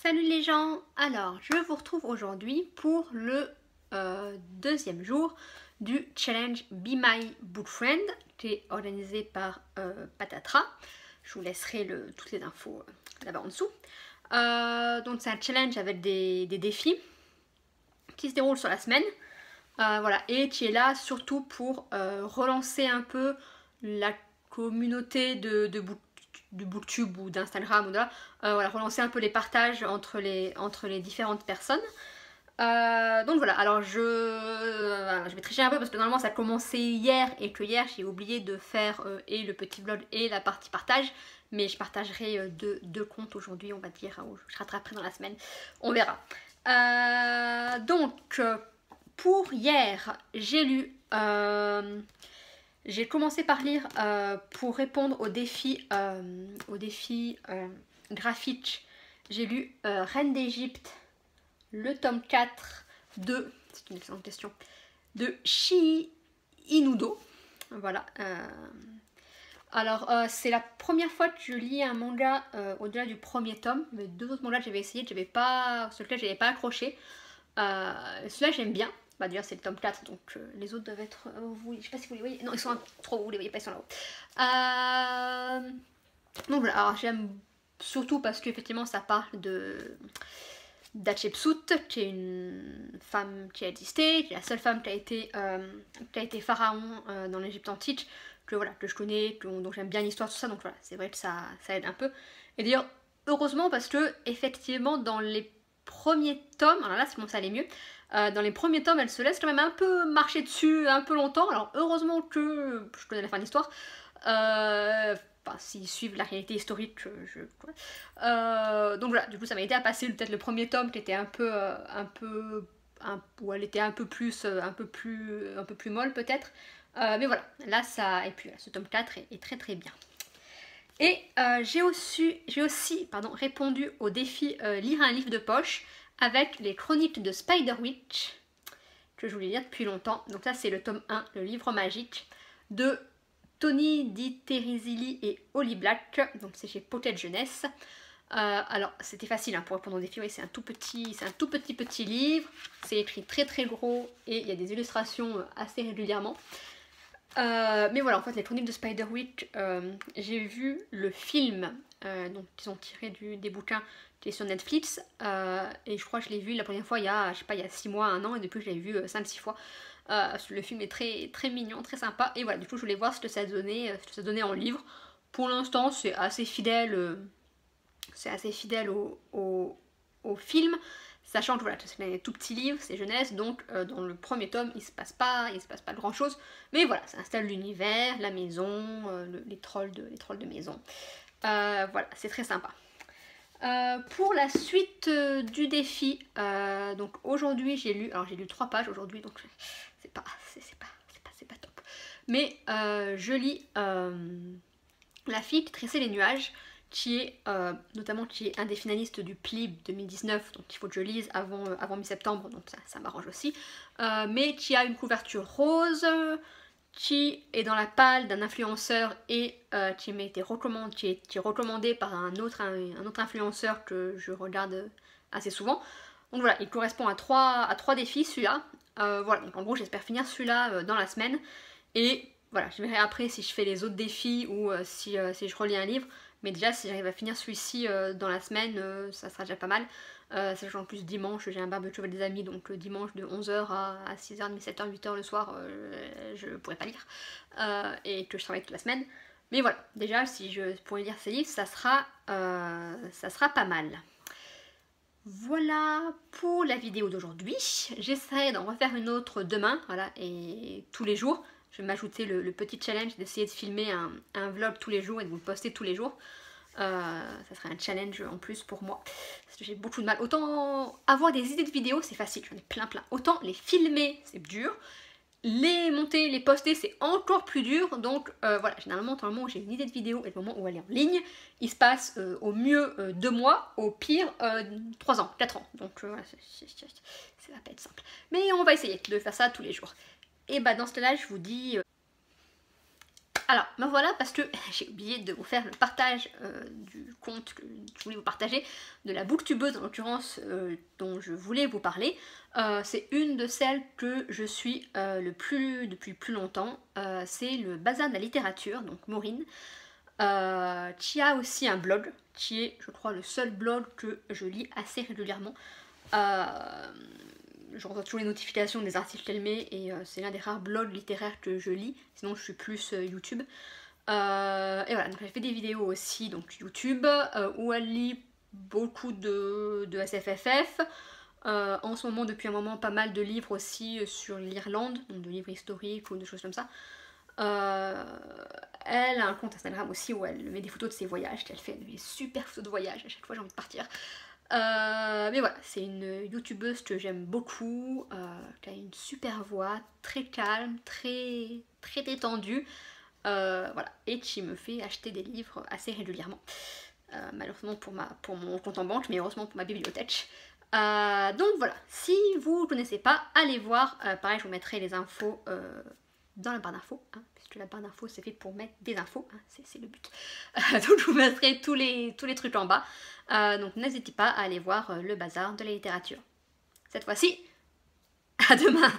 Salut les gens, alors je vous retrouve aujourd'hui pour le deuxième jour du challenge Be My Book Friend qui est organisé par Patatra. Je vous laisserai toutes les infos là-bas en dessous. Donc c'est un challenge avec des défis qui se déroulent sur la semaine. Voilà, et qui est là surtout pour relancer un peu la communauté de Booktube ou d'Instagram ou voilà, relancer un peu les partages entre les différentes personnes. Donc voilà, alors je vais tricher un peu parce que normalement ça a commencé hier et que hier j'ai oublié de faire et le petit vlog et la partie partage, mais je partagerai deux comptes aujourd'hui, on va dire, où je rattraperai dans la semaine, on verra. Donc pour hier, j'ai lu, j'ai commencé par lire pour répondre au défi graphique. J'ai lu Reine d'Égypte, le tome 4 de, c'est une excellente question, de Shii Inudo. Voilà. Alors c'est la première fois que je lis un manga au-delà du premier tome. Mais deux autres mangas que j'avais essayé, sur lequel je n'avais pas accroché. Celui-là j'aime bien. Bah d'ailleurs c'est le tome 4, donc les autres doivent être... je sais pas si vous les voyez. Non, ils sont trop haut, vous les voyez pas, ils sont là-haut. Donc voilà, alors j'aime surtout parce qu'effectivement ça parle d'Hatshepsut, qui est une femme qui a existé, qui est la seule femme qui a été pharaon dans l'Égypte antique, que je connais, donc j'aime bien l'histoire, tout ça, donc voilà, c'est vrai que ça aide un peu. Et d'ailleurs, heureusement, parce que effectivement dans les premiers tomes, alors là ça commence à aller mieux, dans les premiers tomes elle se laisse quand même un peu marcher dessus un peu longtemps, alors heureusement que je connais la fin de l'histoire, enfin, s'ils suivent la réalité historique, donc voilà, du coup ça m'a aidé à passer peut-être le premier tome qui était où elle était un peu plus molle peut-être, mais voilà, là ça, et puis là, ce tome 4 est très très bien. Et j'ai aussi répondu au défi lire un livre de poche avec les chroniques de Spider Witch, que je voulais lire depuis longtemps. Donc ça c'est le tome 1, le livre magique, de Tony Di Terisili et Holly Black, donc c'est chez Pocket Jeunesse. Alors c'était facile pour répondre au défi, oui, c'est un tout petit livre, c'est écrit très très gros et il y a des illustrations assez régulièrement. Mais voilà, en fait les chroniques de Spider Witch, j'ai vu le film donc qu'ils ont tiré des bouquins qui est sur Netflix, et je crois que je l'ai vu la première fois il y a 6 mois, 1 an, et depuis je l'ai vu 5-6 fois. Le film est très, très mignon, très sympa, et voilà, du coup je voulais voir ce que ça donnait en livre. Pour l'instant c'est assez fidèle, au film, sachant que voilà, c'est un tout petit livre, c'est jeunesse, donc dans le premier tome il se passe pas grand chose, mais voilà, ça installe l'univers, la maison, les trolls de maison. Voilà, c'est très sympa. Pour la suite du défi, donc aujourd'hui j'ai lu 3 pages aujourd'hui, donc c'est pas top, mais je lis La fille qui tressait les nuages, qui est un des finalistes du PLIB 2019, donc il faut que je lise avant mi-septembre, donc ça m'arrange aussi, mais qui a une couverture rose, qui est dans la palle d'un influenceur et qui est recommandé par un autre influenceur que je regarde assez souvent. Donc voilà, il correspond à 3 défis celui-là. Voilà, donc en gros j'espère finir celui-là dans la semaine, et voilà, je verrai après si je fais les autres défis ou si je relis un livre. Mais déjà, si j'arrive à finir celui-ci dans la semaine, ça sera déjà pas mal. Sachant en plus dimanche, j'ai un barbecue avec des amis, donc dimanche de 11h à 6h30, 7h, 8h le soir, je pourrais pas lire. Et que je travaille toute la semaine. Mais voilà, déjà, si je pourrais lire ces livres, ça sera pas mal. Voilà pour la vidéo d'aujourd'hui. J'essaierai d'en refaire une autre demain, voilà, et tous les jours. Je vais m'ajouter le petit challenge d'essayer de filmer un vlog tous les jours et de vous le poster tous les jours. Ça serait un challenge en plus pour moi, parce que j'ai beaucoup de mal. Autant avoir des idées de vidéos, c'est facile, j'en ai plein. Autant les filmer, c'est dur. Les monter, les poster, c'est encore plus dur. Donc voilà, généralement, entre le moment où j'ai une idée de vidéo et le moment où elle est en ligne, il se passe au mieux 2 mois, au pire 3 ans, 4 ans. Donc ça va pas être simple. Mais on va essayer de faire ça tous les jours. Et bah dans ce cas-là, je vous dis Alors, me voilà parce que j'ai oublié de vous faire le partage du compte que je voulais vous partager, de la booktubeuse en l'occurrence dont je voulais vous parler. C'est une de celles que je suis depuis plus longtemps. C'est le Bazar de la littérature, donc Maureen, qui a aussi un blog, qui est, je crois, le seul blog que je lis assez régulièrement. Je reçois toujours les notifications des articles qu'elle met et c'est l'un des rares blogs littéraires que je lis, sinon je suis plus YouTube. Et voilà, donc elle fait des vidéos aussi, donc YouTube, où elle lit beaucoup de SFFF. En ce moment, depuis un moment, pas mal de livres aussi sur l'Irlande, donc de livres historiques ou de choses comme ça. Elle a un compte Instagram aussi où elle met des photos de ses voyages qu'elle fait, des super photos de voyage, à chaque fois j'ai envie de partir. Mais voilà, c'est une youtubeuse que j'aime beaucoup, qui a une super voix, très calme, très détendue, voilà, et qui me fait acheter des livres assez régulièrement. Malheureusement pour mon compte en banque, mais heureusement pour ma bibliothèque. Donc voilà, si vous ne connaissez pas, allez voir, pareil je vous mettrai les infos dans la barre d'infos, hein, puisque la barre d'infos c'est fait pour mettre des infos, hein, c'est le but. Donc je vous mettrai tous les trucs en bas, donc n'hésitez pas à aller voir le bazar de la littérature. Cette fois-ci, à demain!